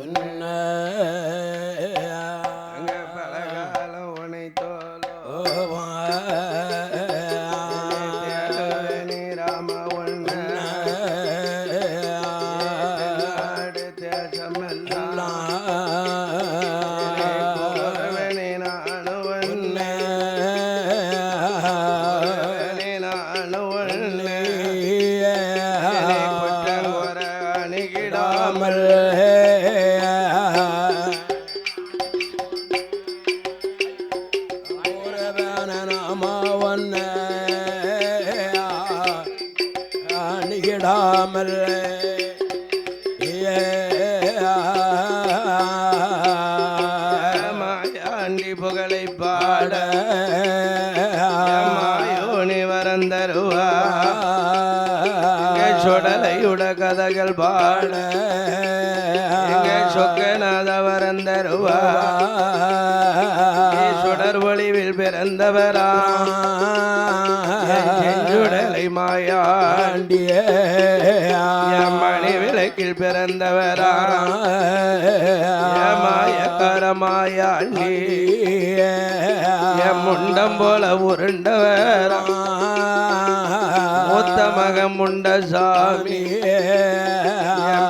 உன்ன பலகாலம் உனை தோலோ ராம உன்ன தேசமெல்லாம் அணிகிடாமல் மாயாண்டி புகழை பாட மாயோனி வரந்தருவா சுடலையுட கதைகள் பாட சொக்கநாத வரந்தருவா சுடர் ஒளிவில் பிறந்தவரா செஞ்சுடலை மாயாண்டிய மணி விளக்கில் பிறந்தவரா மாயக்கார மாயாண்டி முண்டம் போல உருண்டவரா மூத்த மகன் முண்ட சாமி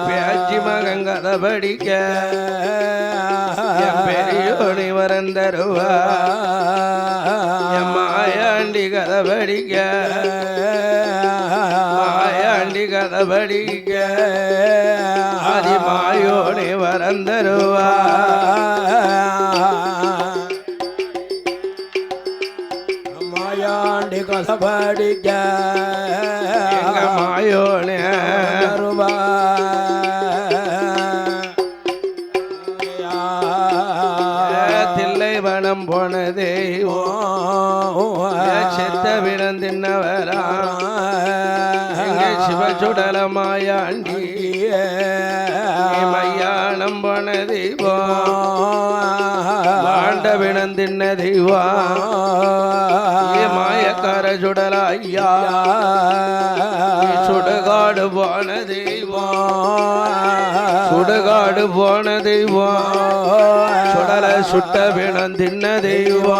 பேச்சி மகன் கதை படிக்க பெரியோனி வரந்தருவா மாயாண்டி கதை படிக்க மாயாண்டி கதை படிக்க ஆதி மாயோனி வரந்தருவா மாயாண்டி கதை படிக்க எங்க மாயோனி வருவா தில்லைவனம் போன தெய்வம் செத்த வினந்தின்னவரா சிவச்சுடல மாயாண்டி மையானம் போன தெய்வம் ஆண்ட வினந்தின்ன தெய்வம் மாயக்கார சுடல ஐயா சுடுகாடு போன தெய்வம் சுடுகாடு போன தெய்வம் சுடல சுட்ட பிணம் தின்ன தெய்வம்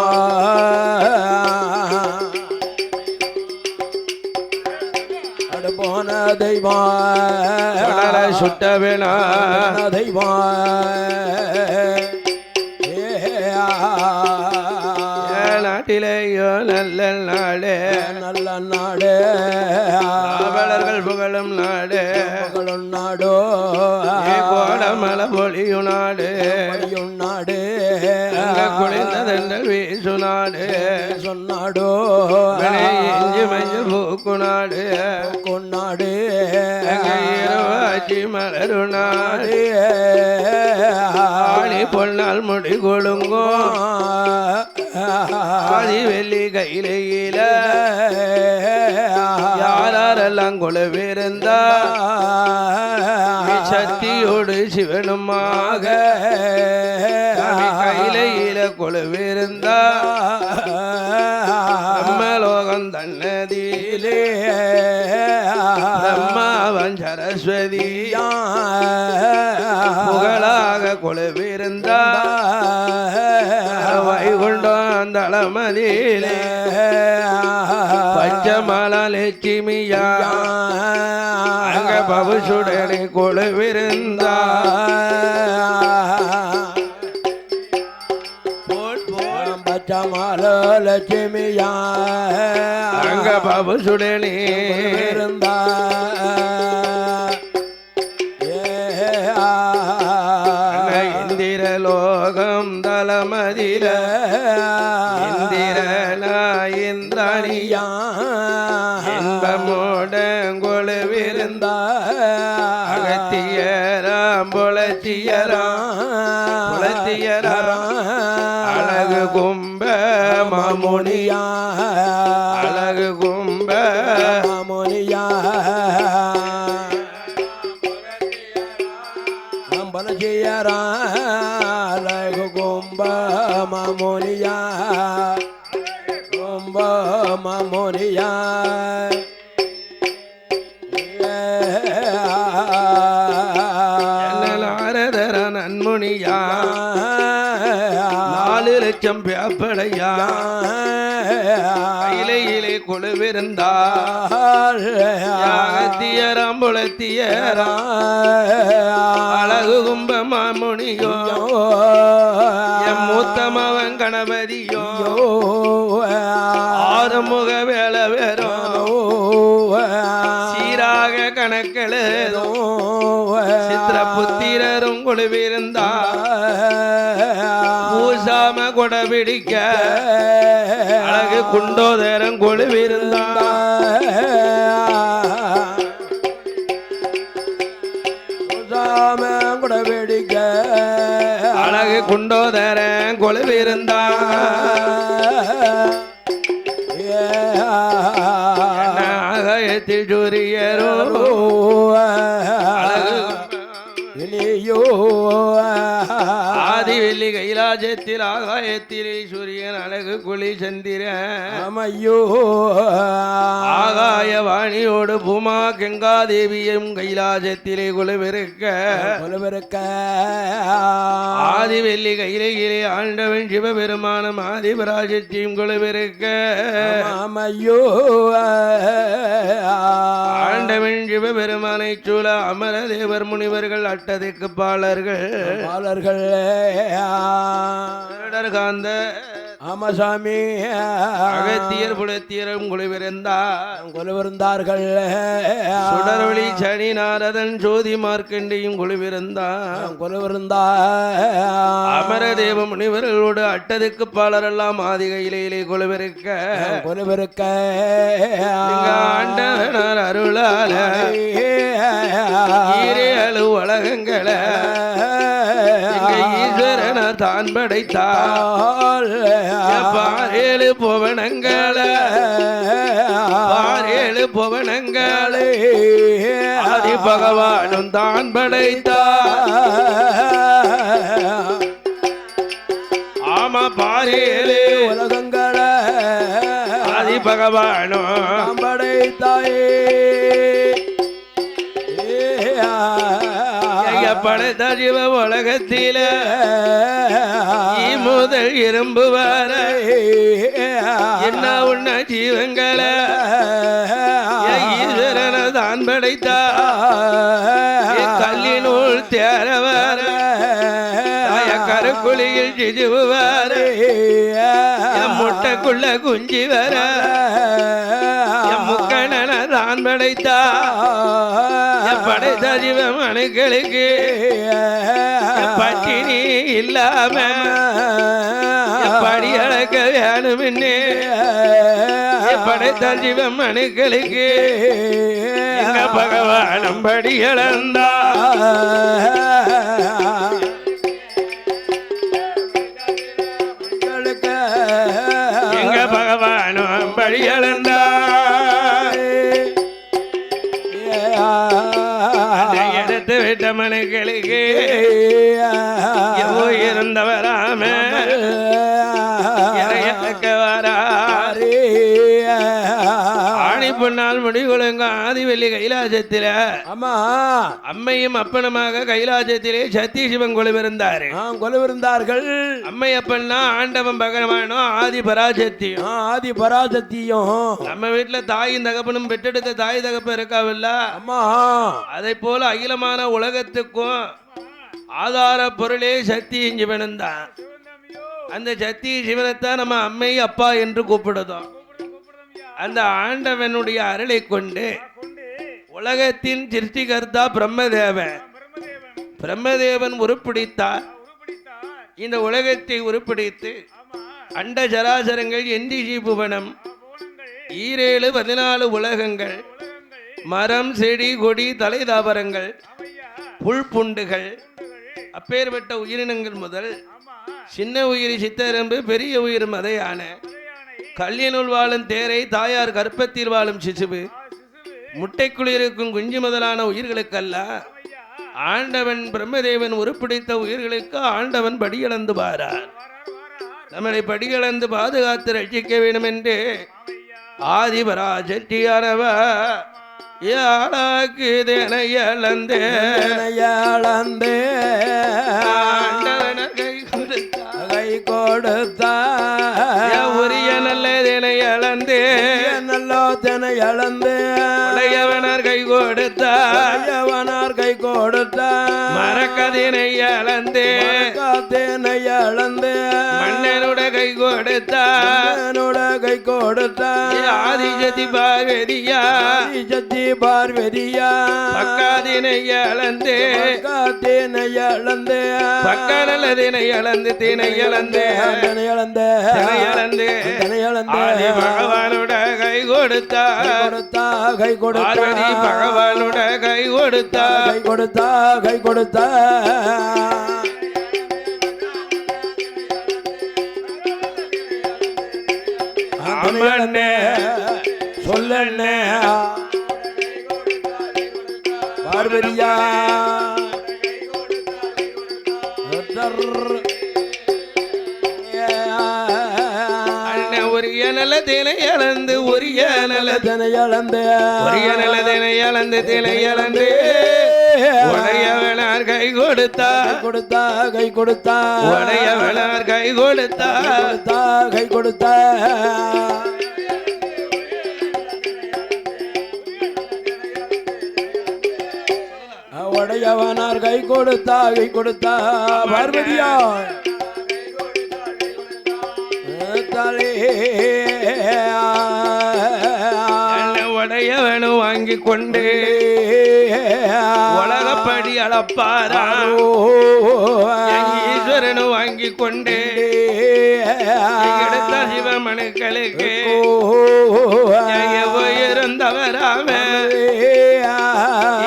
அடு போன தெய்வம் சுடல சுட்ட பிணம் தெய்வம் நாட்டிலேயோ நல்ல நாடு நல்ல நாடு அவலர்கள் புகழும் நாடு புகழும் நாடோ கோடமல பொழியும் நாடு பொழியும் நாடு குளிர்ந்ததென்றல் வீசு நாடு சொன்னாடோ இஞ்சி மஞ்சள் பூக்கு நாடு கொண்டாடு இரவாச்சி மலரு நாடு ஆணி பொன்னால் முடி கொழுங்கோ ஆதி வெள்ளி கையில யாரெல்லாம் கொழுவிருந்தா சக்தியோடு சிவனுமாக கையில கொழுவிருந்தா பிரம்மலோகம் தன்னதியிலே பிரம்மாவன் சரஸ்வதியா புகழாக கொழுவிருந்தா வைகுண்டம் தளமதியிலே பச்சமல லட்சுமியா அங்க பபுசுடனை கொழுவிருந்தா பச்சமல லட்சுமியா அங்க பபுசுடனே இருந்தா இந்திரலோகம் தலமதில இந்திரனா இந்திரணியா இன்பமோடங்கொழுவிருந்தா அகத்தியராம் புலத்தியராம் அழகு கும்ப மாமுனியா அழகு கும்ப மாமுனியா பலஜியரா அழகு கும்ப மாமுனியா கும்ப மாமுனியா நன்முனியா 4 லட்சம் பேப்படையா கையிலே கொழுவிருந்தார் அகத்தியராம்புலத்தியரா அழகு கும்ப மாமுனியோ எம் மூத்தமவன் கணபதியோ ஆறுமுக வேல வேறோ சீராக கணக்களேதோ சித்திர புத்திரரும் கொழுவிருந்தார் பூசாம கொடபிடிக்க அழகு குண்டோதரம் கொழுவிருந்தார் பூசாம கொடபிடிக்க அழகு குண்டோதரம் கொழுவிருந்தார் ஆகாயத்தில் சூரியரோ ஆதிவெள்ளி கைலாசத்தில் ஆகாயத்திலே சூரியன் அழகு குளி சந்திரன் ஐயோ ஆகாய வாணியோடு பூமா கங்கா தேவியும் கைலாசத்திலே குழுவிருக்க ஆதிவெள்ளி கையிலே ஆண்டவன் சிவபெருமானம் ஆதிபராஜத்தையும் குழுவிருக்க ஐயோ ஆண்டவன் சிவபெருமானை சூழ அமர தேவர் முனிவர்கள் அட்டதிக்கு பாலர்கள் காந்த ஆமசாமி அகத்தியர் புலத்தியரும் குழுவிருந்தார்கள் சுடரொளி சனி நாரதன் ஜோதி மார்க்கண்டையும் குழுவிருந்தார் அமரதேவ முனிவர்களோடு அட்டதுக்கு பாலரெல்லாம் ஆதிகையிலே குழுவிருக்க ஆண்டவனார் அருளால ஈரேழு உலகங்களை ஈஸ்வரனார் தான் படைத்தார் பாரேழு புவனங்களே ஆதி பகவானும் தான் படைத்தார் ஆமா பாரேழு உலகங்களே ஆதி பகவானும் படைத்தாயே படைத்த ஜீவ உலகத்தில முதல் இரும்பு வர என்ன உன்ன ஜீவங்களை ஈஸ்வரன தான் படைத்தா கல்லினூல் தேர வர கருக்குழியில் சிஜுவு வர முட்டைக்குள்ள குஞ்சி வர முக்கணன தான் படைத்தா படைத்த ஜீவமனுக்களுக்கு பட்டினி இல்லாம படி அளக்க வேணும்னு படைத்த ஜீவமனுக்களுக்கு எங்க பகவானும் படி இழந்தா எங்க பகவானும் படி இழந்தா மனுக்களுக்கு இருந்தவராம ஆணி பொன்னால் முடிவுலங்க ஆதிவெள்ளி கைலாசத்தில அம்மையும் அப்பனுமாக கைலாசத்திலே சத்திய சிவன் கொலுவிருந்தாரு கொலுவிருந்தார்கள். அம்மை அப்பன்னா ஆண்டவன் பகவானோ ஆதி பராசக்தியும் நம்ம வீட்டுல தாயும் தகப்பனும் பெற்றெடுத்த தாய் தகப்ப இருக்காவில்ல அம்மா அதை போல அகிலமான உலகத்துக்கும் ஆதார பொருளே சக்தி சிவன் தான். அந்த சக்தி சிவனைத்தான் நம்ம அம்மை அப்பா என்று கூப்பிடுதோம். அந்த ஆண்டவனுடைய அருளை கொண்டு உலகத்தின் சிருஷ்டிகர்த்தா பிரம்மதேவன் உருப்பிடித்தார். இந்த உலகத்தை உருப்பிடித்து அண்ட சராசரங்கள் எந்திஷி புவனம் 14 உலகங்கள் மரம் செடி கொடி தலை தாவரங்கள் புல் புண்டுகள் அப்பேற்பட்ட உயிரினங்கள் முதல் சின்ன உயிரி சித்தரம்பு பெரிய உயிர் மதையான கல்யனுள் வாழும் தேரை தாயார் கர்ப்பத்தில் வாழும் சிசுவு முட்டைக்குள் இருக்கும் குஞ்சு முதலான உயிர்களுக்கல்ல ஆண்டவன் பிரம்மதேவன் உருப்பிடித்த உயிர்களுக்கு ஆண்டவன் படியிழந்து பாரார். நம்மளை படியிழந்து பாதுகாத்து ரட்சிக்க வேண்டும் என்று ஆதிபராசக்தியானவ யாழாக்கு தினை இழந்தே கை கொடுத்தா உரிய நல்ல தினை இழந்தே நல்லோ தினை இழந்தே உடையவனார் கை கொடுத்தார் கை கொடுத்தா மரக்கதினை இழந்தே தினை இழந்தே மன்னனோட கை கொடுத்தா ஆதிஜதி பார்வதியா பக்காதினை இழந்தே பக்கநல்லதினை இழந்து தினை இழந்தே ஆதி பகவானோட கை கொடுத்தா பார்வதி பகவானோட கை கொடுத்தா சொல்லண்ணே பார்வதியா உரிய நலத்தினை இழந்து உரிய நலத்தினை இழந்து தினை இழந்து உடையவனார் கை கொடுத்தா உடையவனார் கை கொடுத்தா உடையவனார் கை கொடுத்தா பார்வதியா உடையவனும் வாங்கி கொண்டு உலகப்படி அளப்பாரா ஈஸ்வரனும் வாங்கி கொண்டு எடுத்த சிவமனுக்களுக்கு இருந்தவராம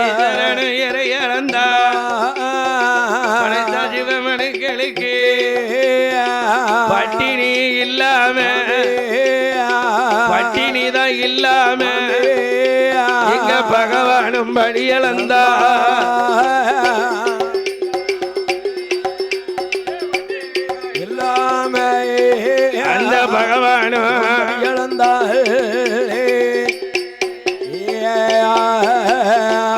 ஈஸ்வரனும் இறையறந்தா படைத்த சிவமனுக்களுக்கு பட்டினி இல்லாம எங்க பகவானும் படியளந்தா எல்லாமே அந்த பகவானும் இழந்தா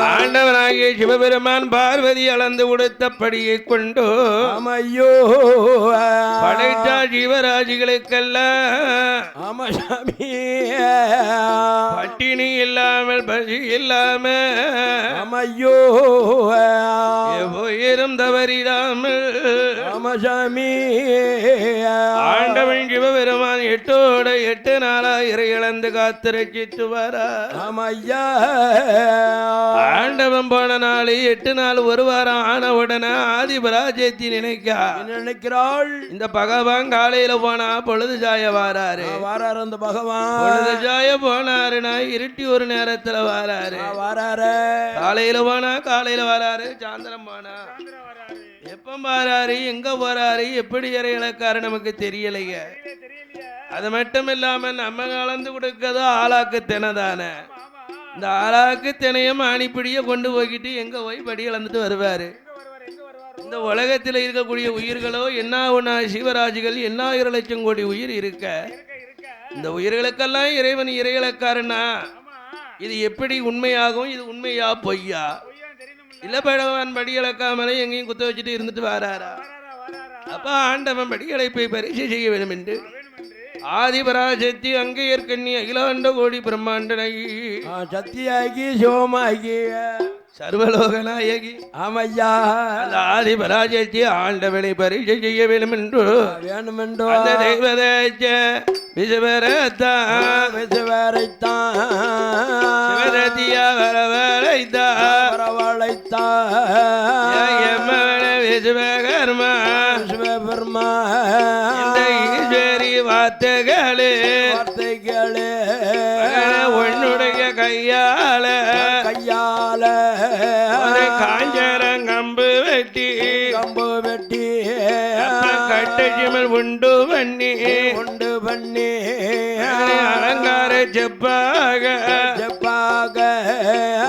ஆண்டவனாகிய சிவபெருமான் பார்வதி அளந்து உடுத்தபடியை கொண்டு ஐயோ படைத்த ஜீவராசிகளுக்கெல்லாம் பட்டினி இல்லாமல் பசி இல்லாம ஐயோ உயிரும் தவறிடாமல் ஆண்டவன் சிவபெருமான் 8 நாளா இறை இழந்து காத்து ரசித்து வரா ஆண்டவன் போன நாள் 8 நாள் ஒரு வாரம் ஆன உடனே ஆதிபராஜ்யத்தை நினைக்கிறாள். இந்த பகவான் காலையில போனா பொழுது சாய வாராரு அந்த பகவான் பொழுது சாய போனாருன்னா இருட்டி ஒரு நேரத்துல வாராரு காலையில போனா காலையில வராரு சாயந்தரம் போனா எப்ப வாராரு எங்க போறாரு எப்படி இறை இழக்காரு நமக்கு தெரியலைங்க. அது மட்டும் இல்லாம நம்ம கலந்து கொடுக்கதோ ஆளாக்கு தினதானே. இந்த ஆளாக்கு தினையும் அணிப்பிடிய கொண்டு போய்கிட்டு எங்க போய் படி இழந்துட்டு வருவாரு. இந்த உலகத்தில் இருக்கக்கூடிய உயிர்களோ என்ன ஒன்னா சிவராஜிகள் என்ன 1000 லட்சம் கோடி உயிர் இருக்க. இந்த உயிர்களுக்கெல்லாம் இறைவன் இறை இழக்காருன்னா இது எப்படி உண்மையாகும்? இது உண்மையா பொய்யா? இல்ல பகவான் படி இழக்காமலே எங்கேயும் குத்த வச்சுட்டு இருந்துட்டு வராரா? அப்ப ஆண்டவன் படி இழைப்பை பரிசு செய்ய வேண்டும் என்று ஆதிபராசக்தி அங்கேயற்கண்ணி அகிலாண்ட கோடி பிரம்மாண்டனாகி சத்தியாகி சிவமாகி சர்வலோகநாயகி ஆமையா ஆதிபராசக்தி ஆண்டவனை பரிசு செய்ய வேண்டும் என்று அந்த தெய்வதேச்ச சிவரத்தியா விஸ்வகர்மா ஈஸ்வரி வார்த்தைகளே உன்னுடைய கையால காஞ்சரங்கம்பு வெட்டி கட்டஜிமல் உண்டு பண்ணி அலங்கார செப்பாக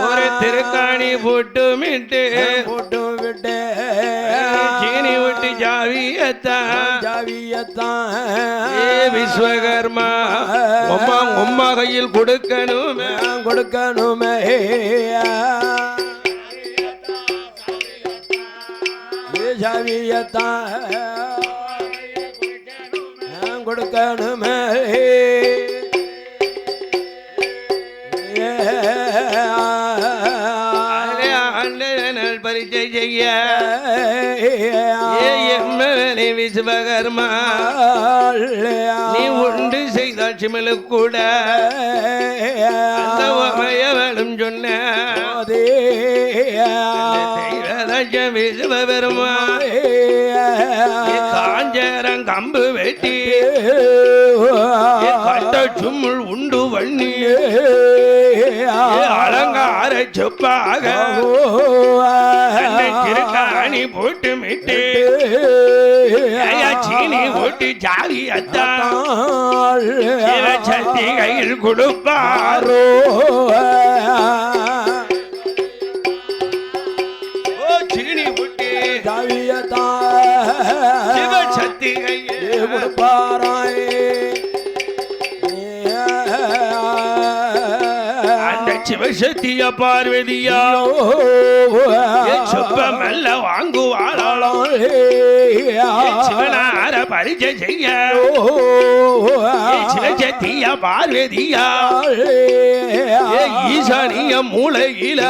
ஒரு திருக்காணி போட்டு விட்டு சீனி விட்டு ஜாவியத்தான் விஸ்வகர்மா உம்மா கையில் கொடுக்கணுமே ஜாவியத்தான் கொடுக்கணுமே பரிச்சை செய்ய விஸ்வகர்மா நீ உண்டு செய்தால் சிமலு கூட வேணும் சொன்ன விஸ்வகர்மா காஞ்சரம் கம்பு வெட்டி கட்ட சும்முள் உண்டு வண்ணி அலங்கார சொப்பாக திருக்காணி போட்டு மிட்டு சீனி ஓட்டி ஜாவி சக்தி கையில் கொடுப்பாரோ சீனி போட்டி சிவசக்தி கையில் கொடுப்பாராய் சிவசக்திய பார்வதியா சொப்பமல்ல வாங்குவாளோ சிவனார பரிச்சை செய்ய சிவசக்திய பார்வதியா ஈசானிய மூளையில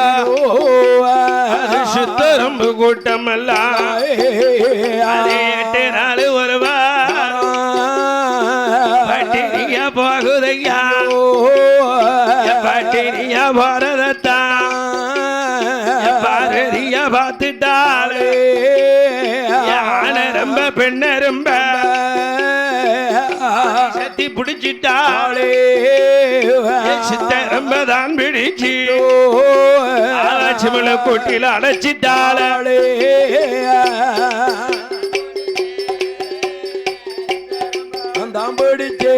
சுத்தரம்பு கூட்டமல்ல 8 நாள் வருவா பட்டினிய போகுதையா பட்டினியா பாரதத்தா பாரதியா பார்த்துட்டாளே ரொம்ப பெண்ண ரொம்ப சத்தி பிடிச்சிட்டாளே சித்த ரொம்ப தான் பிடிச்சி சிமல கொட்டில அடைச்சிட்டாளே தான் பிடிச்சே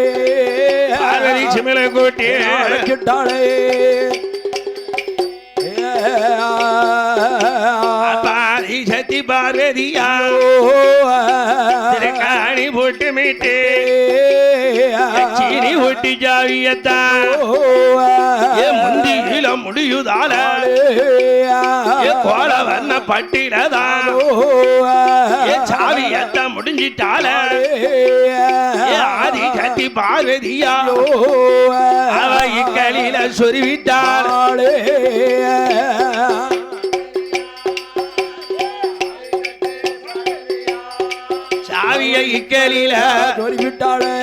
பார்வதி சிமல கொட்டி அடைச்சிட்டாளே சத்தி பார்வதியா காணி போட்டு மீட்டு சீனி ஒட்டி ஜாவியத்தான் முந்தியில முடியுதால கோல வண்ண பட்டிடதான் சாவியத்தான் முடிஞ்சிட்டால ஆதி சத்தி பார்வதியா அவ இக்களில சொருவிட்டாளே சாவிய இக்கலில சொல்லிவிட்டாளே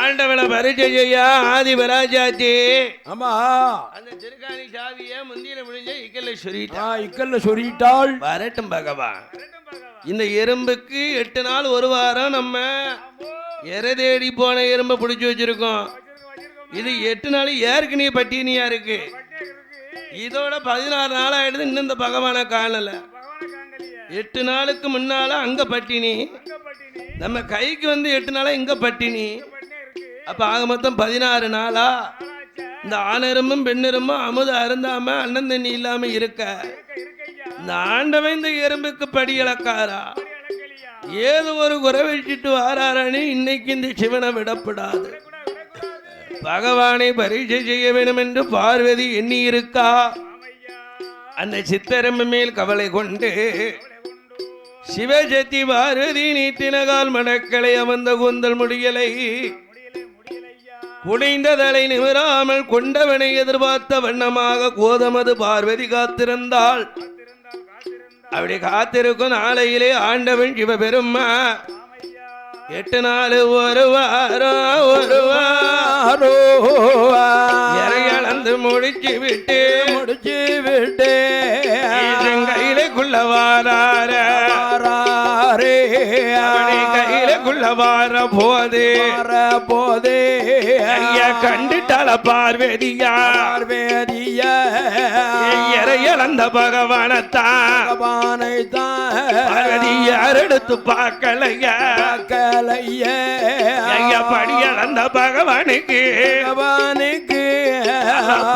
ஆண்டவளை பரிச்சை செய்ய ஆதி பராஜாத்தி ஆமா அந்த திருக்காணி சாவிய முந்தியில முடிஞ்ச இக்கல்ல சொரிட்டாள் வரட்டும் பகவான். இந்த எறும்புக்கு 8 நாள் ஒரு வாரம் நம்ம எரை தேடி போன எறும்பை பிடிச்சி வச்சிருக்கோம். இது 8 நாள் ஏற்கனவே பட்டினியா இருக்கு. இதோட 16 நாள் ஆயிடுது. இன்னும் இந்த பகவானை காணல. 8 நாளுக்கு முன்னால அங்க பட்டினி, நம்ம கைக்கு வந்து 8 நாளா இங்க பட்டினி. அப்ப ஆக மொத்தம் 16 நாளா இந்த ஆணெரும்பும் பெண்ணெரும்பும் அமுத அருந்தாம அண்ணன் தண்ணி இல்லாம இருக்க இந்த ஆண்டவன் இந்த எறும்புக்கு படி இழக்காரா? ஏதோ ஒரு குறை வச்சுட்டு வாரானே. இன்னைக்கு இந்த சிவனை விடப்படாது. பகவானை பரீட்சை செய்ய வேண்டும் என்று பார்வதி எண்ணி இருக்கா. அந்த சித்தரம்பு மேல் கவலை கொண்டு சிவசக்தி பார்வதி நீட்டினகால் மணக்களை அமர்ந்த கூந்தல் முடியலை குடைந்த தலை நிமிராமல் கொண்டவனை எதிர்பார்த்த வண்ணமாக கோதமது பார்வதி காத்திருந்தாள். அப்படி காத்திருக்கும் நாளையிலே ஆண்டவன் சிவபெருமா 8 நாள் ஒரு வாரோ இறையளந்து முடிச்சு விட்டு கையிலுக்குள்ள வாரே கையிலுக்குள்ள வார போதே ஐயா கண்டுட்டால பார்வதியா இறையளந்த பகவானத்தான் பார்வதி யார் எடுத்து பார்க்கலையா ஐயா படியளந்த பகவானுக்கு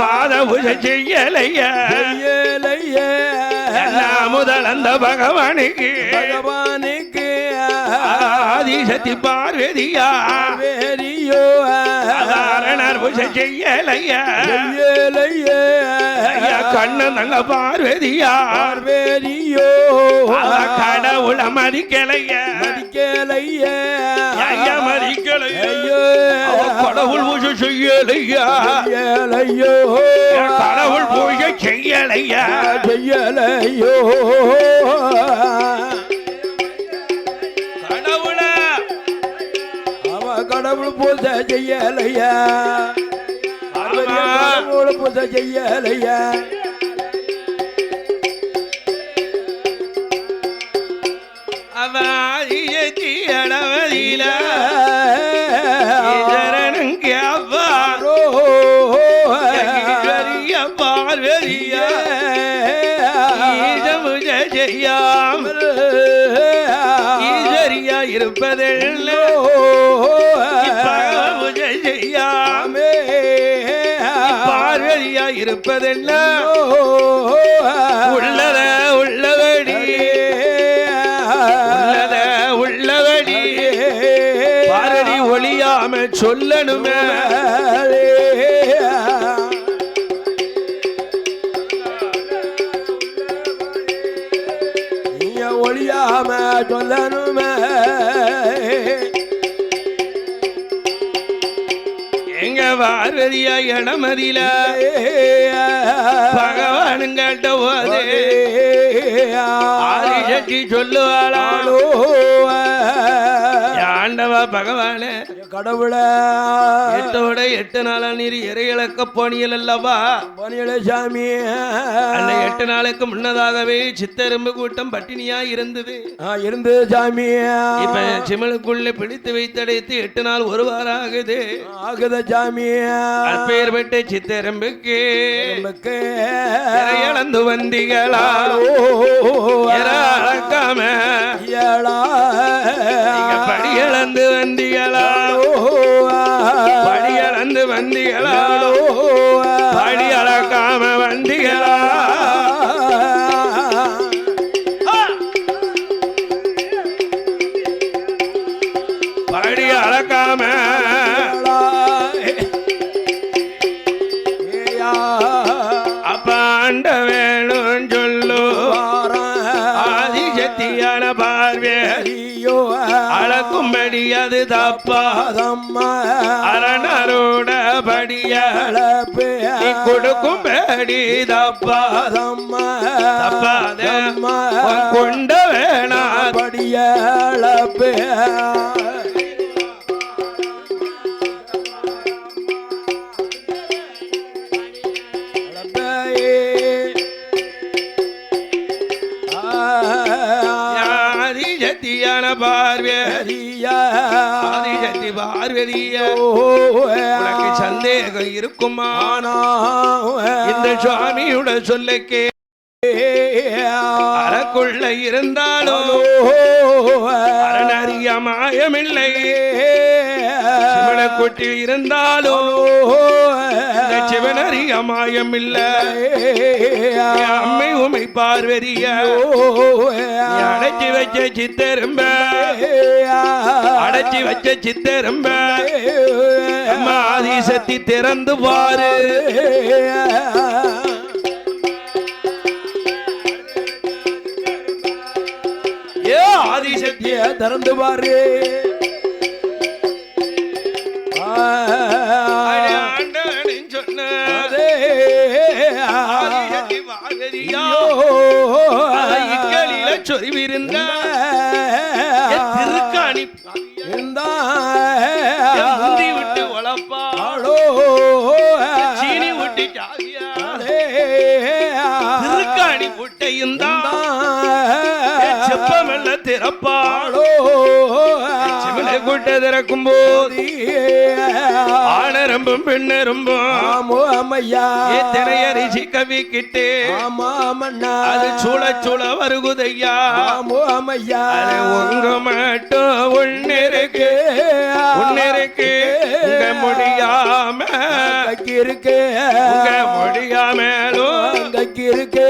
பாத பூஜை செய்யலையா முதல் அந்த பகவானுக்கு பகவானுக்கு ஆதிசக்தி பார்வதியா வேரியோ அரணர் பூஜை செய்யலையா செய்யலையே கண்ணன் தங்க பார்வதியா வேரியோ கடவுள மதிக்கலைய மதிக்கலையே ஐயா மதிக்கலைய ஐயோ கடவுள் பூஜை செய்யலையா செய்யலையோ கடவுள் பூஜை செய்யலையா செய்யலையோ கடவுள அவ கடவுள் பூஜை செய்யலையா கடவுள் பூஜை செய்யலையா அவாதியத்தி அடவதில சரணங்க அவ்வாரோ ஈஸ்வரிய பார்வதியா ஈசமுஜ செய்யாமல் ஈஸ்வரியா இருப்பதெல்லோ பகவபுஜ செய்யாமே பார்வதியா இருப்பதெல்லாம் உள்ளத உள்ளபடி உள்ளபடி பாரதி ஒளியாம சொல்லணுமே ஒளியாம சொல்லணுமே எங்க பார்வதியா இடமதியில பகவானுங்கட்ட போது ஆதிசக்தி சொல்லுவாளோ ஆண்டவா பகவான கடவுள 8 நாளா நீர் இறையிழக்க போனியல் அல்லவா போனியல சாமி அந்த 8 நாளுக்கு முன்னதாகவே சித்தெரும்பு கூட்டம் பட்டினியா இருந்தது சாமி இப்ப சிமலுக்குள்ள பிடித்து வைத்தடைத்து 8 நாள் ஒரு வாரம் ஆகுது சாமி அப்பேற்பட்ட சித்தெரும்புக்கு இறையிழந்து வந்தீங்களா இறக்காம படியிழந்து வந்தீங்களா படியிழந்து வந்தீங்களா படி அளக்காம வந்தீங்களா படி அளக்காம அப்பாண்ட வேணும் சொல்லு ஆதிசக்தியான பார்வையோ அளக்கும்படி அது தப்பாதம்மா அரணரோட படிய கொடுக்கும்படி தப்பாதம்மா தப்பாதம்மா கொண்ட வேணா படியளப்பே பார்வதியா ஆதிசக்தி பார்வதியா உனக்கு சந்தேகம் இருக்குமானா இந்த சுவாமியோட சொல்லுக்கே அறக்குள்ள இருந்தாலும் அரணறிய மாயமில்லை சிவனக்குட்டில் இருந்தாலும் சிவனறிய மாயமில்லை அம்மை உமை பார்வதிய அடைச்சி வச்ச சித்தரும்ப அடைச்சி வச்ச சித்தரும்ப ஆதிசக்தி திறந்து பாரு ஆதிசக்திய திறந்து பாரு சொறிவிருந்த திருக்காணி முந்தி விட்டு வளப்பாளோ சீனி விட்டு திருக்காணி புட்டையும் செப்பமெல்ல திறப்பாளோ சிவனை கூட்ட திறக்கும் போது ஆனரம்பும் பெண்ணரம்பும் திரையரிசி கவிக்கிட்டே அது சுழ சுழ வருகுதையா உங்க மட்டும் ஒன்னிருக்கு உங்க முடியாம இருக்கு முடியாமலும் இருக்கு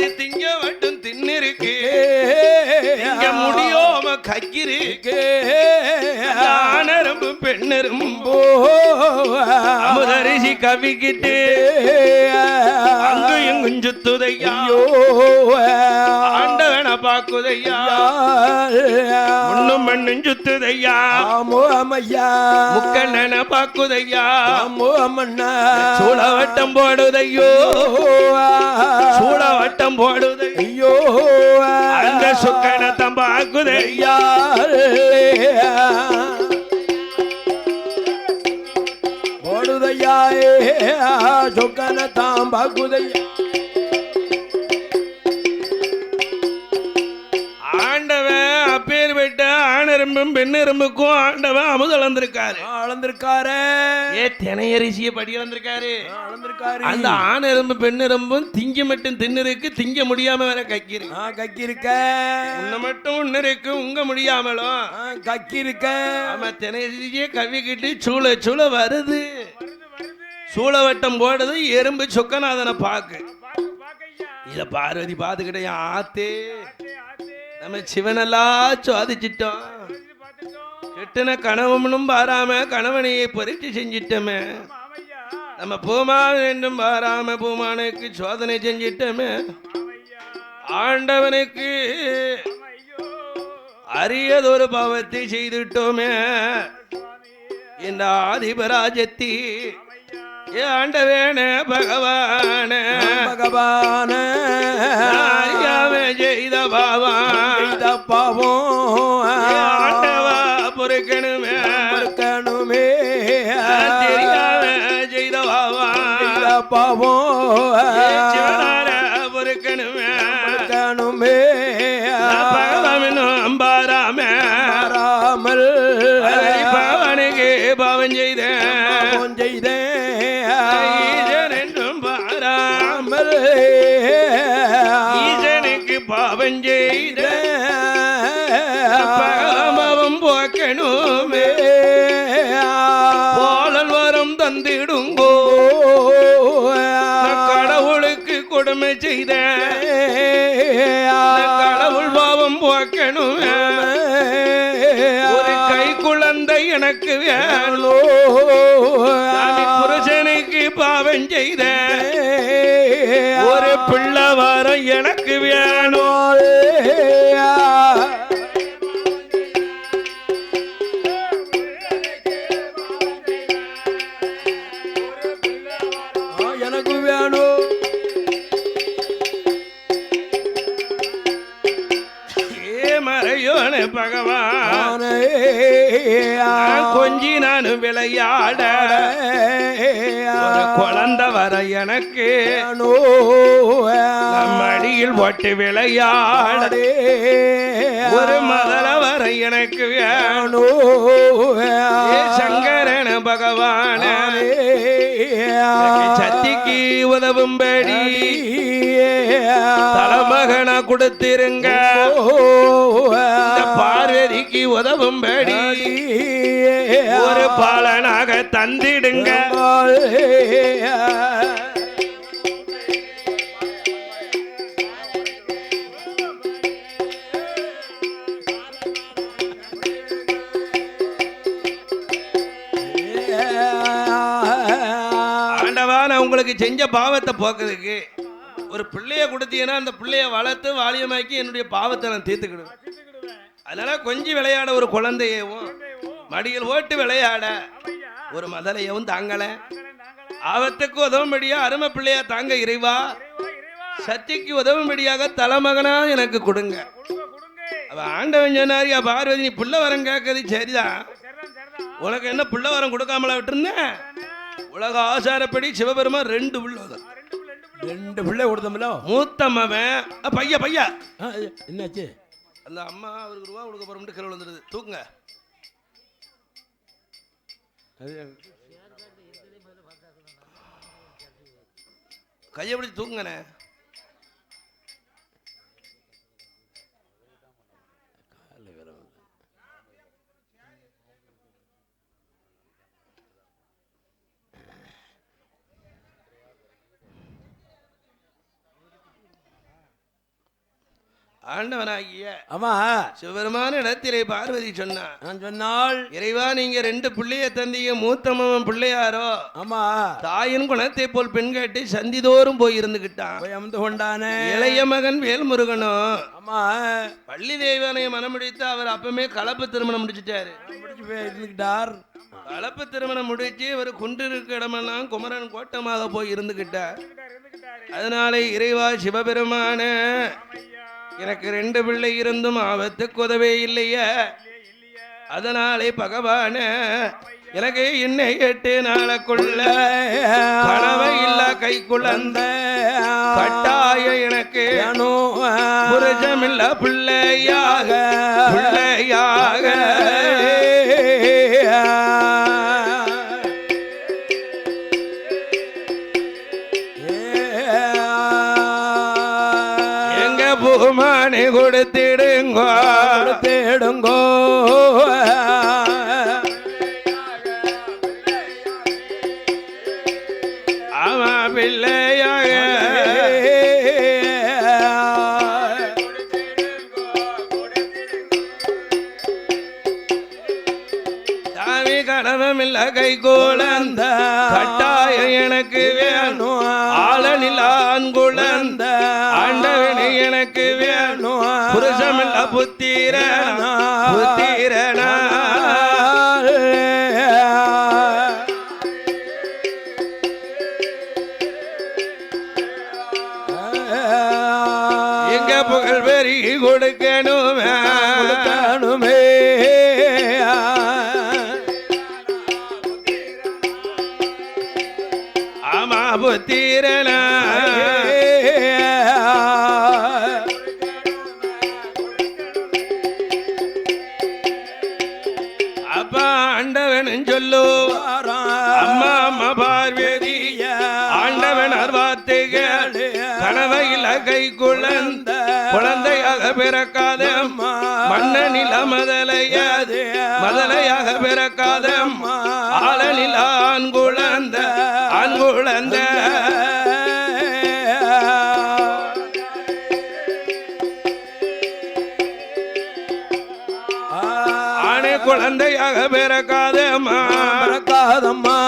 அது திங்க மட்டும் தின்னிருக்கு இங்க முடியோம கக்கிருக்கு ஆனரம்பும் பெண்ணெரும்போ அமுதரிசி கவிக்கிட்டு அங்கும் இங்கும் சுத்துதையா ஆண்டவன பாக்குதையா முன்னும் மண்ணும் சுத்துதையா முக்கண்ணன பாக்குதையா சூழவட்டம் போடுதையோ சூழவட்டம் போடுதையோ அந்த சுக்கணத்தம் பாக்குதையா போடுதையா சுக்கணத்தாம் பாக்குதையா ஆண்டவன் அப்பேர் விட்ட ஆணெரும்பும் பெண்ணெரும்புக்கும் ஆண்டவன் அமுதம் அளந்திருக்காரு ஏ தினையரிசிய படி அளந்திருக்காரு அந்த ஆணெரும்பு பெண்ணெரும்பும் திங்க மட்டும் தின்னிருக்கு திங்க முடியாம வேற கக்கிருக்க உன்ன மட்டும் உன்னிருக்கு உங்க முடியாமலும் கக்கிருக்க ஆமா தினையரிசிய கவிக்கிட்டு சூள சூள வருது சூளவட்டம் போடுது எறும்பு சொக்கநாதனை பாக்கு இத பார்வதி பாத்துக்கிட்டே ஆத்தே நம்ம சிவனெல்லாம் சோதிச்சிட்டோம் கெட்டின கணவனும் பாராம கணவனையை பரீட்சை செஞ்சிட்டோமே நம்ம பூமான் என்றும் பாராம பூமானுக்கு சோதனை செஞ்சிட்டோமே ஆண்டவனுக்கு அரியதொரு பாவத்தை செய்துட்டோமே இந்த ஆதிபராஜத்தி ஆண்டவேன பகவான பகவான அறியாம செய்த பாவம் ஆண்டவா பொறுக்கணுமே தெரியாம செய்த பாவம் பொறுக்கணுமே பகவானும் பாராமல் பவனுக்கு பாவம் செய்தேன் ஈசனுக்கு பாவம் செய்த பாவம் போக்கணுமே போலல் வரம் தந்திடுங்கோ கடவுளுக்கு கொடுமை செய்த கடவுள் பாவம் போக்கணுமே ஒரு கை குழந்தை எனக்கு வேணும் புருஷனுக்கு பாவம் செய்த ஒரு பிள்ளை வரம் எனக்கு வேணும் எனக்கு வேணும் மறையோன பகவான் கொஞ்சி நான் விளையாட குழந்தை வர எனக்கு மடியில் போட்டு விளையாட ஒரு மதல வர எனக்கு சங்கரன பகவான சத்திக்கு உதவும்படி தலைமகனா கொடுத்திருங்க பார்வதிக்கு உதவும்படி ஒரு பாலனாக தந்திடுங்க ஆண்டவா நான் உங்களுக்கு செஞ்ச பாவத்தை போக்குறதுக்கு ஒரு பிள்ளைய கொடுத்தீங்கன்னா அந்த பிள்ளைய வளர்த்து வாலியமாக்கி என்னுடைய பாவத்தை நான் தீர்த்துக்கிடுவேன். அதனால கொஞ்சம் விளையாட ஒரு குழந்தையவும் மடியில் ஓட்டு விளையாட ஒரு மதலையவும் தாங்கல ஆபத்துக்கு உதவும்படியா அருமை பிள்ளையா தாங்க இறைவா சக்திக்கு உதவும்படியாக தலைமகனா எனக்கு கொடுங்க. அவ ஆண்டவன் சொன்னாரியா பார்வதி நீ புள்ள வரம் கேட்கறது சரிதான், உனக்கு என்ன புள்ள வரம் கொடுக்காமல விட்டுருந்தேன். உலக ஆசாரப்படி சிவபெருமான் ரெண்டு பிள்ளை கொடுத்தோம்ல. மூத்த மவன் பையா பையா என்னாச்சு அந்த அம்மா அவருக்கு ரூபா கொடுக்க போறோம்னு கீழே வந்துடுது. தூக்குங்க கையை பிடிச்சி தூக்குங்கண்ணே. ஆண்டவனாகிய ஆமா சிவபெருமான இடத்திலே பார்வதி சொன்னான். நான் சொன்னால் இறைவா நீங்க 2 பிள்ளைய தந்தீங்க, மூத்த மகன் பிள்ளையாரோ ஆமா தாயின் குணத்தை போல் பெண் கேட்டு சந்திதோறும் போய் இருந்துகிட்டான். போய் அமர்ந்து கொண்டானே. இளைய மகன் வேல்முருகனும் ஆமா பள்ளி தெய்வானைய மனமுடித்து அவர் அப்பமே கலப்பு திருமணம் முடிச்சிட்டாரு. முடிச்சு போய் இருந்துக்கிட்டார். கலப்பு திருமணம் முடிச்சு இவர் குன்று இருக்க இடமெல்லாம் குமரன் கோட்டமாக போய் இருந்துகிட்டார். அதனாலே இறைவா சிவபெருமான எனக்கு 2 பிள்ளை இருந்தும் ஆபத்துக்கு உதவே இல்லையா, அதனாலே பகவான எனக்கு இன்னை 8 நாளுக்குள்ள கனவை இல்ல கை குழந்த கட்டாய எனக்கு புரஜமில்ல பிள்ளையாக பிள்ளையாக பூமானே கொடுத்திடுங்கோ தேடுங்கோ ஆமா பிள்ளையாக சாமி கனவமில்ல கை கோலந்த கட்டாய எனக்கு வேணும் ஆளனில் ஆண் குழந்த ஆண்டவனே எனக்கு வேணும் புருஷமில்ல புத்திரனா புத்திரனா எங்க புகழ் பெரி கொடுக்கணுமே கொடுக்கணுமே ஆமா புத்திரனா அப்பா ஆண்டவன் சொல்லு அம்மா அம்மா பார்வதி ஆண்டவன் அர்வார்த்தைகள் கனவையில் கை குழந்த குழந்தையாக பிறக்காத மன்னனில மதலையாது மதலையாக பிறக்காத ஆளனில் ஆண் குழந்த ஆண் குழந்த ஆணை குழந்தையாக பிறக்காதம்மா பிறக்காதம்மா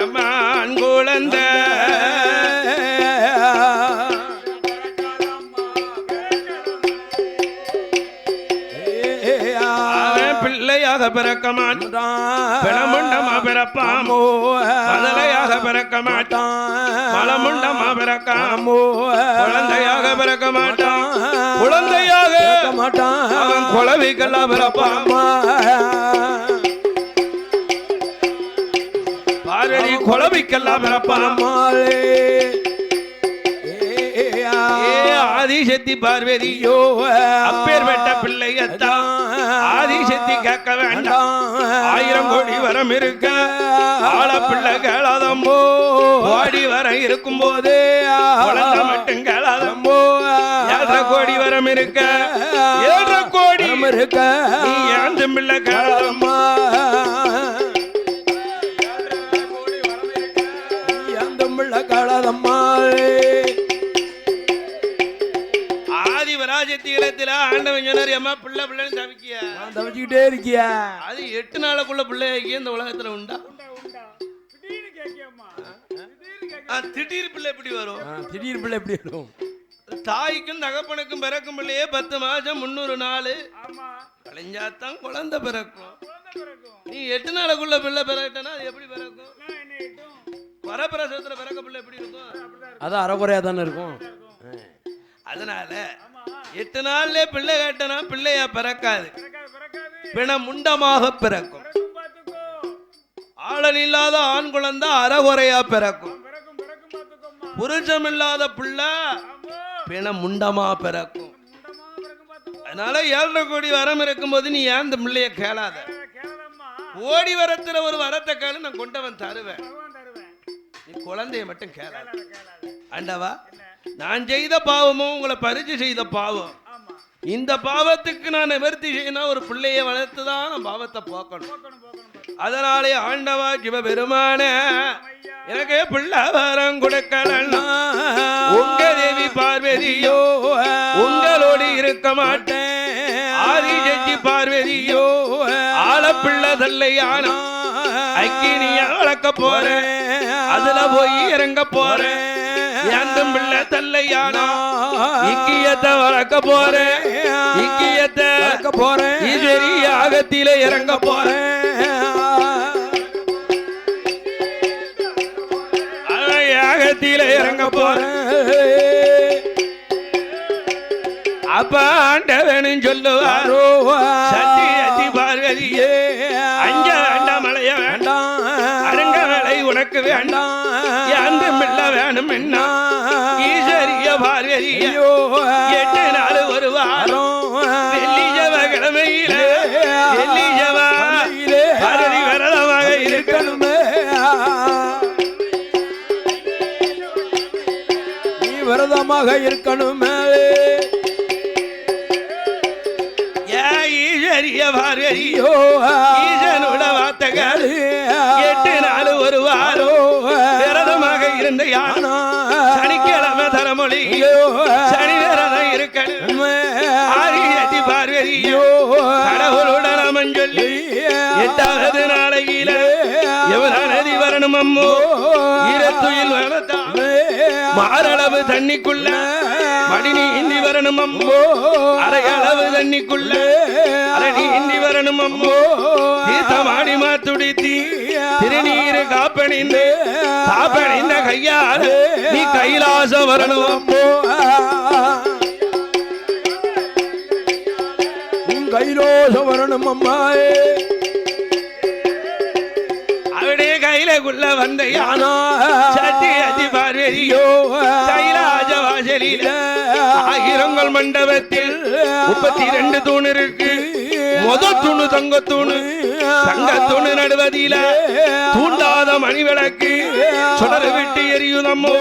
எம்மான் குழந்த பிள்ளையாக பிறக்க மாட்டான் பிணமுண்டமா பிறப்பான் மதலையாக பிறக்க மாட்டான் மலமுண்டமா பிறக்காமோ குழந்தையாக பிறக்க மாட்டான் குழந்தையாக மாட்டான் அவன் குழவிக்கெல்லாம் பிறப்பான் பார்வதி குழவிக்கெல்லாம் பிறப்பான் ஆதிசக்தி பார்வதியோ அப்பேர் வெட்ட பிள்ளையத்தான் ஆதிசக்தி கேட்க வேண்டாம் 1000 கோடி வரம் இருக்க ஆள பிள்ளை கேளாதம்போ ஓடி வர இருக்கும் போது குழந்தை மட்டும் கேளாதம்போ 7 கோடி வரம் இருக்க 7 கோடி இருக்க நீ ஏந்து பிள்ளை கேளாதம்மா ஏந்து பிள்ளை கேளாதம்மா ராஜ்யத்தில ஆண்டவன் சொன்னார் அம்மா பிள்ளை பிள்ளைன்னு தவிக்கியா தவிச்சுக்கிட்டே இருக்கியா அது 8 நாளுக்குள்ள பிள்ளை இந்த உலகத்துல உண்டா திடீர் பிள்ளை எப்படி வரும் திடீர் பிள்ளை எப்படி வரும் தாய்க்கும் தகப்பனுக்கும் பிறக்கும் பிள்ளையே 10 மாசம் 300 நாள் கலைஞ்சாத்தான் குழந்தை பிறக்கும் நீ 8 நாளுக்குள்ள பிள்ளை பிறட்டனா அது எப்படி பிறக்கும் வரப்பிரசவத்துல பிறக்க பிள்ளை எப்படி இருக்கும் அது அரைக்குறையா தானே இருக்கும் அதனால 8 நாள்ல பிள்ளை கேட்டனா பிள்ளையா பிறக்காது பிண முண்டமாக பிறக்கும் ஆளன் இல்லாத ஆண் குழந்தை அறகுறையா பிறக்கும் புருஷம் இல்லாத பிள்ளை பிண முண்டமா பிறக்கும் அதனால 7 கோடி வரம் இருக்கும் போது நீ ஏன் இந்த பிள்ளைய கேளாத ஓடி வரத்துல ஒரு வரத்தை கேளு நான் கொண்டவன் தருவேன் நீ குழந்தைய மட்டும் கேளாத ஆண்டவா நான் செய்த பாவமும் உங்களை பரிசு செய்த பாவம் இந்த பாவத்துக்கு நான் நிவர்த்தி செய்யணும் ஒரு பிள்ளையை வளர்த்துதான் நான் பாவத்தை போக்கணும் அதனாலே ஆண்டவா சிவபெருமான எனக்கு பிள்ளை வரம் கொடுக்கலாம் உங்க தேவி பார்வதியோ உங்களோடு இருக்க மாட்டேன் ஆதிசக்தி பார்வதியோ ஆளப்பிள்ளை தல்லையான அக்கினியா வளர்க்க போறேன் அதுல போய் இறங்க போறேன் எந்தும் பிள்ளை தல்லையான இக்கியத்தை வளர்க்க போறேன் இக்கியத்தை வளர்க்க போறேன் ஈஸ்வரி யாகத்தில இறங்க போறேன் யாகத்தில இறங்க போறேன் அப்ப ஆண்டவனும் சொல்லுவாரோ சத்தி அத்தி பார்வதியே அஞ்ச வேண்டாம் மலைய வேண்டாம் அருங்க வேலை உனக்கு வேண்டாம் எந்த பிள்ள வேணும் என்ன ஈஸ்வரிய பார்வதியோ 8 நாள் ஒரு வாரம் வெள்ளி செவ்வாய்க்கிழமையில வெள்ளி செவ்வாயிலே பார்வதி விரதமாக இருக்கணுமே நீ விரதமாக இருக்கணுமே ஈஸ்வரிய பார்வதியோ ஈசனோட வார்த்தைகள் 8 நாள் ஒரு வாரம் விரதமாக இருந்த யானா சனிக்கிழமை தரமொழி சனி விரதம் இருக்கணும் ஆதிசக்தி பார்வதியோ கடவுளுடன் நாமம் சொல்லி 8வது நாளையில எவரா நதி வரணும் அம்மோ ஈரத்துயில் மாரளவு தண்ணிக்குள்ள மடி நீந்தி வரணும் அம்மோ அரையளவு தண்ணிக்குள்ள அரை நீந்தி வரணும் அம்மோ தீர்த்தமாடி மாத்துடித்தி திருநீரு காப்பணிந்து காப்பணிந்த கையால் நீ கைலாசம் வரணும் அம்மோ கைலாசம் வரணும் அம்மாயே அவடைய கையிலக்குள்ள வந்த யானா சத்தி அதி பார்வதியோ கைலாச வாசலில ஆயிரங்கள் மண்டபத்தில் 32 தூண் இருக்கு முதல் தூணு தங்கத்தூணு தங்கத்தூணு நடுவதில தூண்டாத மணி விளக்கு சுடர் விட்டு எரியுதம்மோ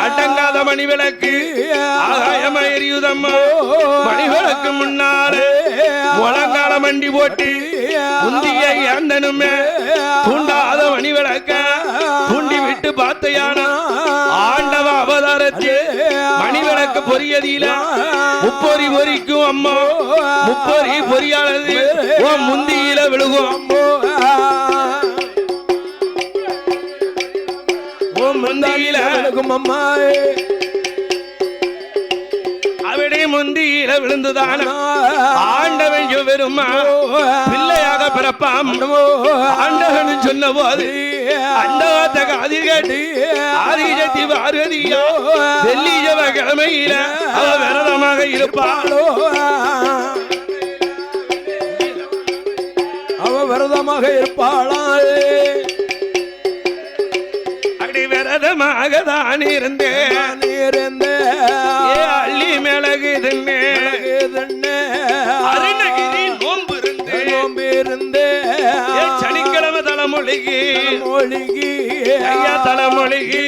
அடங்காத மணி விளக்கு ஆகாயமா எரியுதம்மோ மணி விளக்கு முன்னாலே முழங்கால மண்டி போட்டு முந்திய ஏந்தனுமே தூண்டாத மணி விளக்க தூண்டி விட்டு பார்த்தையானா ஆண்டவ அவதாரத்தில் மணி விளக்கு பொரியதில முப்பொறி பொறிக்கும் அம்மா முப்பொறி பொறியானது முந்தியில விழுகும் அம்மோ முந்தியில விழுகும் அம்மா அவடைய முந்தியில விழுந்துதான ஆண்டவன் பெருமா பிள்ளையாக பிறப்பாம் ஆண்டவன் சொன்ன போது அந்த காதி கேட்டு ஆதிசக்தி பார்வதியோ வெள்ளி செவ்வாய்க்கிழமையில அவ விரதமாக இருப்பாளோ அவ விரதமாக இருப்பாளா அடி விரதமாக தான் இருந்தேன் அள்ளி மிளகு தின்னே அருணகிரி நோம்பு இருந்தே சனிக்கிழமை தலைமொழிகி ஐயா தலைமொழிகி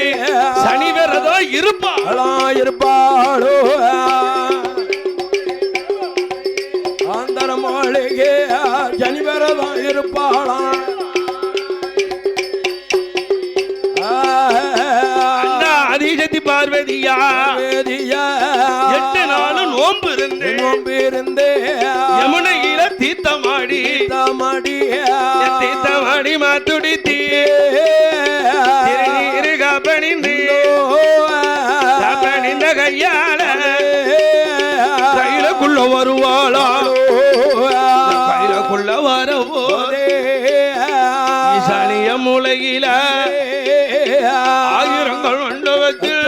சனி விரதம் இருப்பாளோ ஆந்தர மொழிகி சனி விரதம் இருப்பாளா ஆதிசக்தி பார்வதியா 8 நாளும் நோம்பு இருந்தே யமுனையில தீர்த்தமாடி மாத்துடித்தி திருநீரு காப்பணிந்து கையால கையிலக்குள்ள வருவாளா கையிலக்குள்ள வரவோதே சனிய மூலையில ஆயிரங்கள் மண்டபத்தில்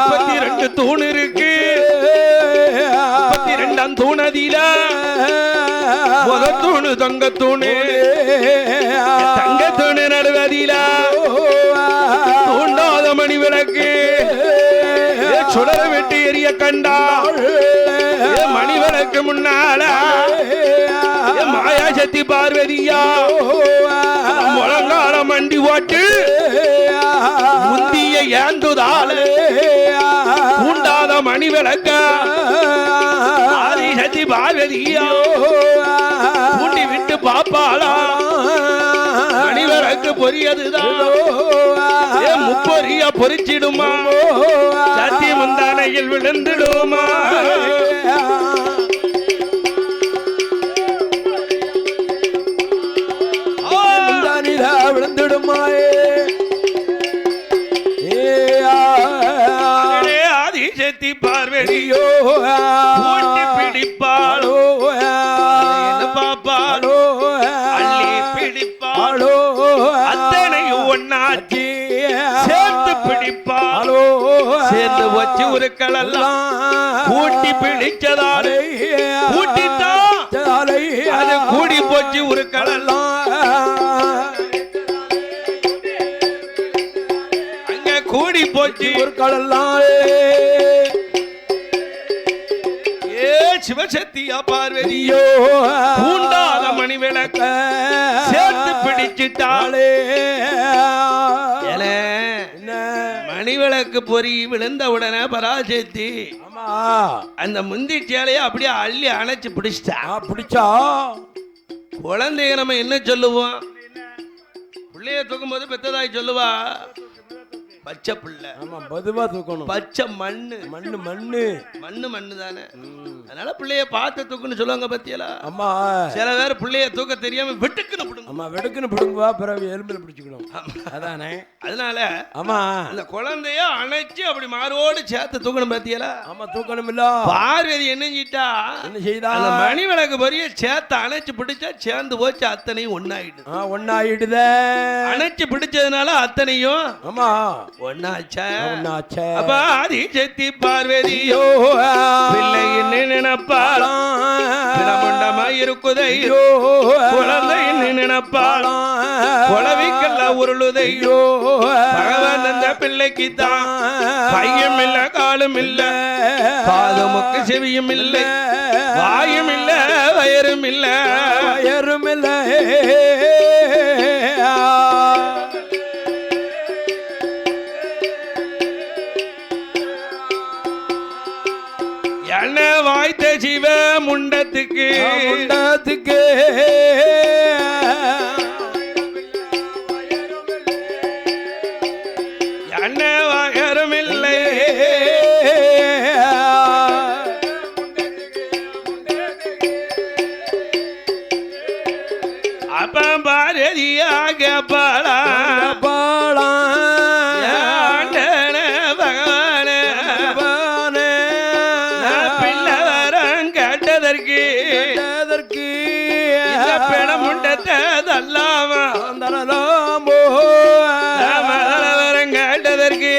32 தூண் இருக்கு 32ஆம் தூணதில முதல் தூணு தங்கத்தூணு தங்கத்தூணு நடுவதில தூண்டாத மணி விளக்கு சுடர வெட்டி எரிய கண்டா மணி விளக்கு முன்னால மாயா சக்தி பார்வதியா முழங்கால மண்டி ஓட்டு முந்திய ஏந்துதால தூண்டாத மணி விளக்க ஆதிசக்தி பார்வதியா தூண்டி விட்டு பாப்பாளா மணி விளக்கு மணிவிளக்கு பொரியதுதான் முப்பொரிய பொறிச்சிடுமா சத்தி முந்தானையில் விழுந்துடுமா விழுந்துடுமாயே ஆதிசக்தி பார்வதியோ பிடிப்பாளோ பாப்பாளோ அள்ளி பிடிப்பாளோ அத்தனையும் ஒன்னாச்சி சேர்த்து பிடிப்பாளோ சேர்ந்து வச்சு ஒரு கலெல்லாம் கூட்டி பிடிச்சதாலே கூட்டித்தான் அது கூடி போச்சு ஒரு கலெல்லாம் கூடி போச்சு ஒரு கடல்லாம் ஏ சிவசக்தியா பார்வதியோ பூண்டாத மணிவிளக்க சேர்த்து பிடிச்சிட்டாளே மணிவிளக்கு பொறி விழுந்த உடனே பராசக்தி அந்த முந்தி சேலைய அப்படியே அள்ளி அணைச்சு பிடிச்சிட்டா பிடிச்சா குழந்தைய நம்ம என்ன சொல்லுவோம் பிள்ளைய தூக்கும் போது பெத்ததாய் சொல்லுவா பச்சை பிள்ளை ஆமா பதுவா தூக்கணும் பச்சை மண்ணு மண்ணு மண்ணு மண்ணு மண்ணு தானே அதனால பிள்ளைய பார்த்து தூக்குன்னு சொல்லுவாங்க பத்தியலா அம்மா சில பேர் பிள்ளைய தூக்க தெரியாம வெட்டுக்குன்னு பிடுங்க அம்மா வெட்டுக்குன்னு பிடுங்குவா பிறகு எலும்பில் பிடிச்சுக்கணும் அதானே அதனால ஆமா அந்த குழந்தைய அணைச்சு அப்படி மாரோடு சேர்த்து தூக்கணும் பத்தியலா ஆமா தூக்கணும் இல்ல பார்வதி என்னஞ்சிட்டா என்ன செய்தா அந்த மணி விளக்கு பொரிய சேர்த்து அணைச்சு பிடிச்சா சேர்ந்து போச்சு அத்தனையும் ஒன்னாயிடுது ஒன்னாயிடுத அணைச்சு பிடிச்சதுனால அத்தனையும் ஆமா ஒன்னாச்சா ஒன்னாச்சா அப்ப ஆதிசக்தி பார்வதியோ பிள்ளையின் நினைப்பாளாம் பிளமுண்டமா இருக்குதையோ குழந்தை நினைப்பாளாம் குழவிக்கல்ல உருளுதையோ பகவான் அந்த பிள்ளைக்கு தான் பையும் இல்ல காலும் இல்ல பாதமுக்கு செவியும் இல்லை வாயும் இல்ல வயரும் இல்ல வயரும் இல்ல என்ன வாய்த்த சிவ முண்டத்துக்கு முண்டத்துக்கு என்ன வயரும் இல்லை அப்ப பாரதியாக பாடா பாடா கேட்டதற்கு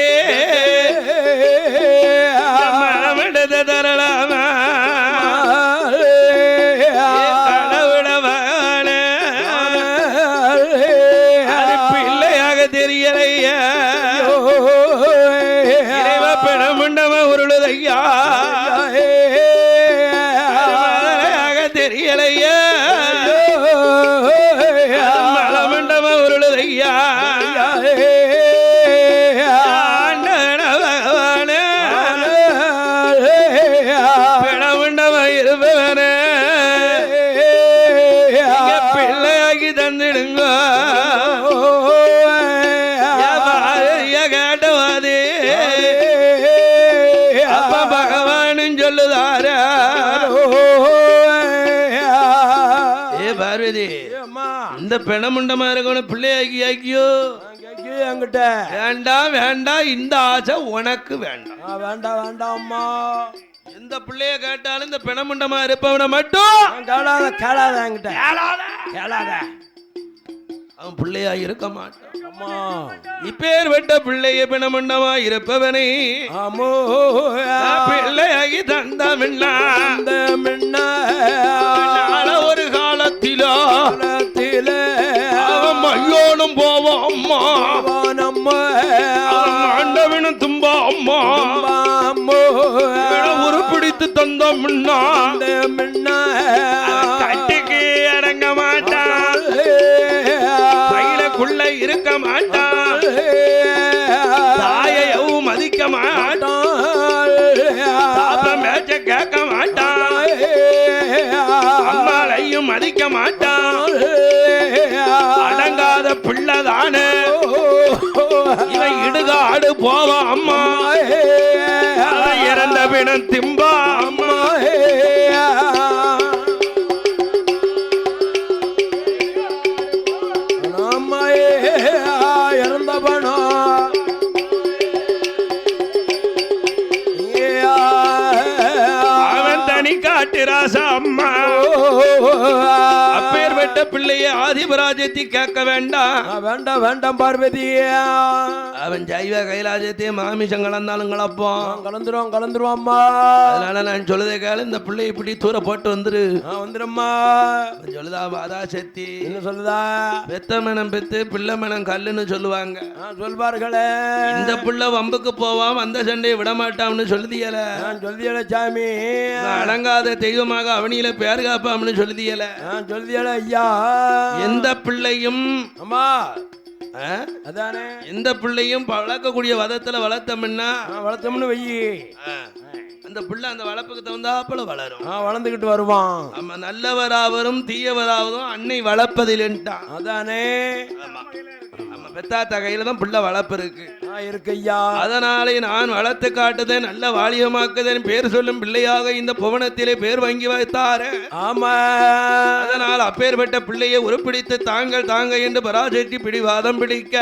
மனமிடத தரலாமா கடவுளவான பிள்ளையாக தெரியலையா இறைவ பெணமுண்டம உருளுதையா தெரியலையா மலமண்டம உருளுதையா பெணமுண்டம இருப்பவன பிள்ளையாக்கி தந்துடுங்க கேட்டவாதே அப்ப பகவானும் சொல்லுதாரா பார்வதி இந்த பெணமுண்டமா இருக்கணும் பிள்ளையாக்கி ஆக்கியோ என்கிட்ட வேண்டாம் வேண்டாம் இந்த ஆசை உனக்கு வேண்டாம் வேண்டாம் வேண்டாம் அம்மா எந்த பிள்ளைய கேட்டாலும் இந்த பெணமுண்டமா இருப்பவனை மட்டும் கேளாத கேளாத என்கிட்ட கேளாத அவன் பிள்ளையா இருக்க மாட்டான் அம்மா இப்பேர் வெட்ட பிள்ளைய பெணமுண்டமா இருப்பவனை பிள்ளையாகி தந்த மின்னா ஒரு காலத்திலோ அவன் மையோனும் போவான் அம்மா ஆண்டவனும் தும்பா அம்மா உருப்பிடித்து தந்த மின்னா கட்டிக்கு அடங்க மாட்டான் பையிலக்குள்ள இருக்க மாட்டான் தாயையும் மதிக்க மாட்டான் மேச்ச கேட்க மாட்டான் அம்மாளையும் மதிக்க மாட்டான் அடங்காத இல்லாத பிள்ளைதானே இவன் இடுகாடு போவா அம்மா இறந்த பிணம் திம்பா அம்மா இறந்த பணம் அவன் தனி காட்டு ராசா அம்மா அப்பேர் வெட்ட பிள்ளைய ஆதிபராஜத்தை கேட்க வேண்டாம் வேண்டாம் வேண்டாம் பார்வதி அவன் ஜைவ கைலாஜத்தை மாமிசம் கலந்தாலும் கலப்போம் கலந்துருவோம் அம்மா அதனால நான் சொல்லுதே கேளு இந்த பிள்ளை இப்படி தூர போட்டு வந்துரு வந்துரும்மா சொல்லுதா பாதா சக்தி என்ன சொல்லுதா பெத்த மனம் பெத்து பிள்ளை மனம் கல்லுன்னு சொல்லுவாங்க சொல்வார்களே இந்த பிள்ளை வம்புக்கு போவான் அந்த சண்டையை விட மாட்டான்னு சொல்லுதியல சொல்லியல சாமி அடங்காத தெய்வமாக அவனியில பேர் காப்பாம்னு சொல்லுதியல சொல்லியல ஐயா எந்த பிள்ளையும் அம்மா அதானே எந்த பிள்ளையும் வளர்க்கக்கூடிய வதத்துல வளர்த்தோம்னு வையி அந்த பிள்ளை அந்த வளர்ப்புக்கு தகுந்தாப்புல வளரும் வளர்ந்துகிட்டு வருவான் ஆமா நல்லவராவரும் தீயவராவதும் அன்னை வளர்ப்பதில்ட்டான் அதானே பெத்தாத்த கையில தான் பிள்ளை வளர்ப்பு இருக்கு ஐயா அதனாலே நான் வளர்த்து காட்டுதேன் நல்ல வாலியமாக்குதேன் பேர் சொல்லும் பிள்ளையாக இந்த புவனத்திலே பேர் வாங்கி வைத்தாரு ஆமா அதனால் அப்பேற்பட்ட பிள்ளையை உருப்பிடித்து தாங்க என்று பராசக்தி பிடிவாதம் பிடிக்க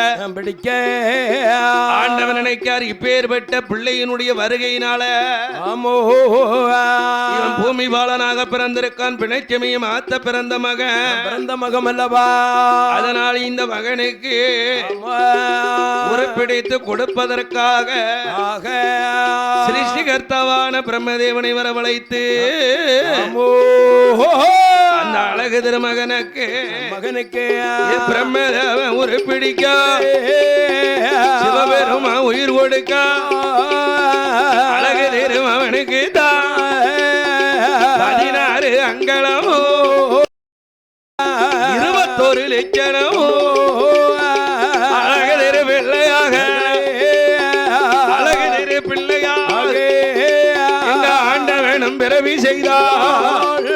ஆண்டவன் நினைக்கார் இப்பேற்பட்ட பிள்ளையினுடைய வருகையினால இவன் பூமி பாலனாக பிறந்திருக்கான் பிணைச்சமையும் ஆத்த பிறந்த மகன் அல்லவா அதனால் இந்த மகனுக்கு உருப்பிடித்து கொடுப்பதற்காக சிருஷ்டிகர்த்தாவான பிரம்மதேவனை வரவழைத்து அந்த அழகு திருமகனுக்கு பிரம்மதேவன் உருப்பிடிக்க சிவபெருமா உயிர் கொடுக்க அழகு திருமகனுக்கு தான் 16 அங்கலமோ 21 லட்சணமோ அழகு திரு பிள்ளையாக அழகு திரு பிள்ளையாக எங்க ஆண்டவனும் பிறவி செய்தார்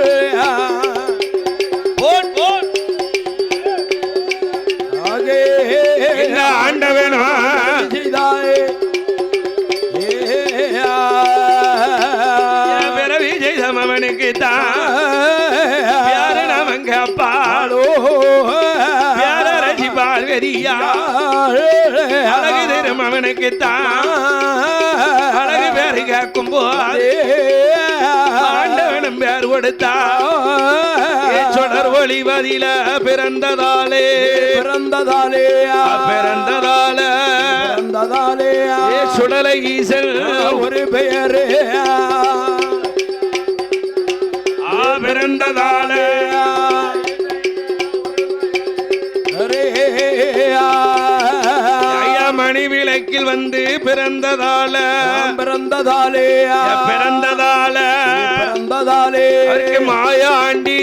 எங்க ஆண்டவனும் பிறவி செய்த மகனுக்கு தான் யாரு நமங்க பாலோ பியாரசி பார்வதியா அழகு தரும் அவனுக்கு தான் அழகு பேரு கேட்கும் போது ஆண்டவனும் பேர் கொடுத்தா சுடர் ஒளிவதில பிறந்ததாலே சுடலை ஈசல் ஒரு பெயரே பிறந்ததாலே மணி விளக்கில் வந்து பிறந்ததாலே மாயாண்டி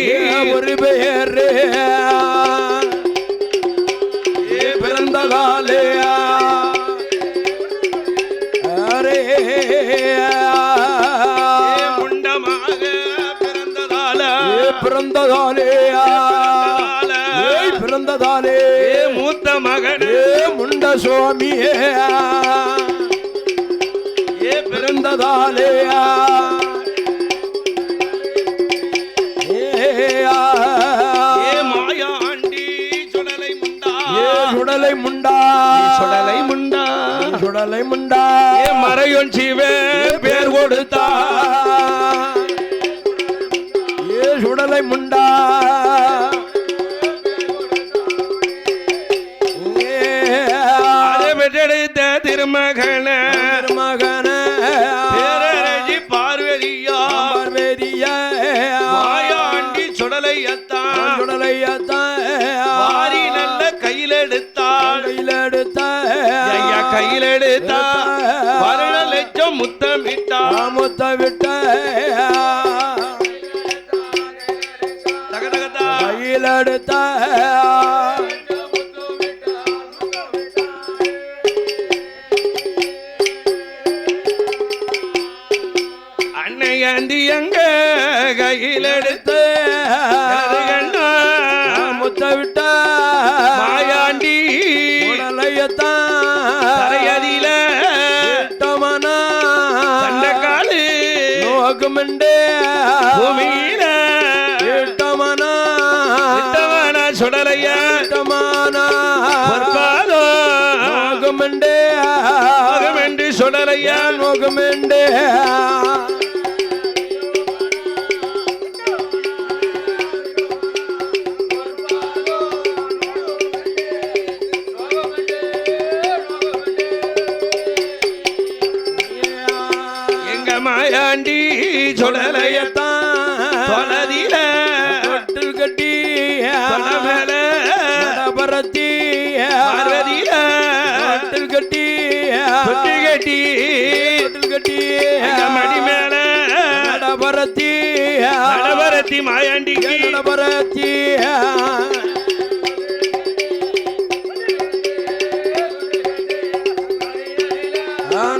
ஒரு பெயர் பிறந்ததாலே முண்டமாக பிறந்ததாலே மூத்த மகனே முண்ட சுவாமியே பிறந்ததாலே மாயாண்டி சுடலை முண்டா மறையொன் சிவே பேர் கொடுத்தா சுடலை முண்டா பெற்றெடுத்த திருமகன பேரரசி பார்வதியா மாயாண்டி சுடலையத்தான் வாரி நல்ல கையிலெடுத்தாள் கையிலெடுத்தா வருட லட்சம் முத்தமிட்டா கையிலெடுத்த அன்னையந்தி எங்க கையிலெடுத்து முத்தவிட்ட மாயாண்டி சுடலையத்தான் தரையதில தமனா தண்டக்காலு நோக்குமெண்டே பூமியில தமனா சுடலைய தமானா பொற்பாதோ நோக்குமெண்டே என்று சுடலைய நோக்குமெண்டே மாயாண்டி சுடலையத்தான் தொலைதில தொட்டில் கட்டி மேல பரத்தி பார்வதியில தொட்டில் கட்டி தொட்டி கட்டி தொட்டில் கட்டி மடி மேல பரத்தி நடபரத்தி மாயாண்டிக்கு பரத்தி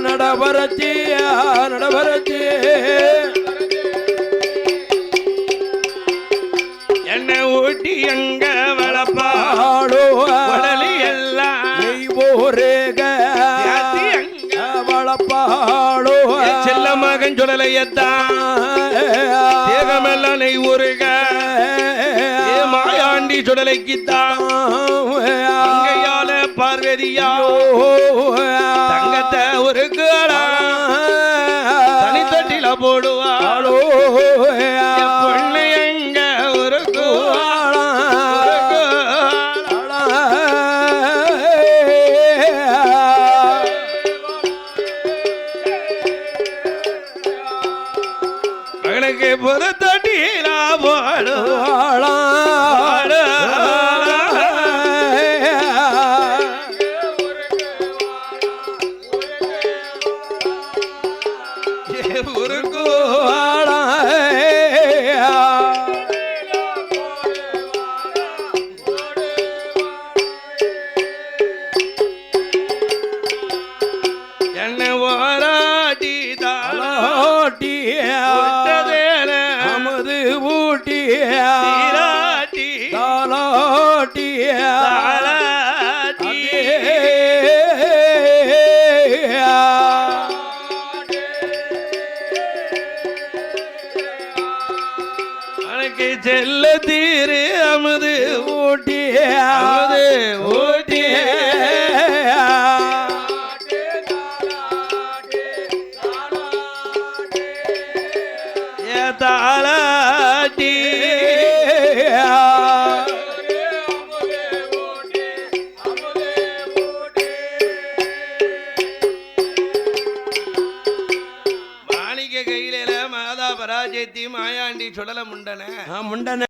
நடபரத்தி நடபரத்தி என்ன ஊட்டி எங்க வளப்பாடோ உடலி எல்லாம் ஓரேக வளப்பாடோ செல்ல மகன் சுடலையத்தான் தேகமெல்லாம் நெய் ஊருக மாயாண்டி சுடலைக்குத்தான் அங்கையால பார்வதியா தங்கத்தை ஒரு தனி தொட்டில போடுவாளோ பொண்ணு எங்க ஒரு மகனுக்கு பொது தொட்டில போடுவாளா என்ன ஓராட்டி தாளாட்டி அமது ஊட்டி தாளாட்டி தாளாட்டி அனக்கு செல்ல தீரு அமது ஊட்டி அமது ஊட்டி தாளாட்டி மாணிக்க கையில மாதா பராஜயத்தி மாயாண்டி சுடல முண்டன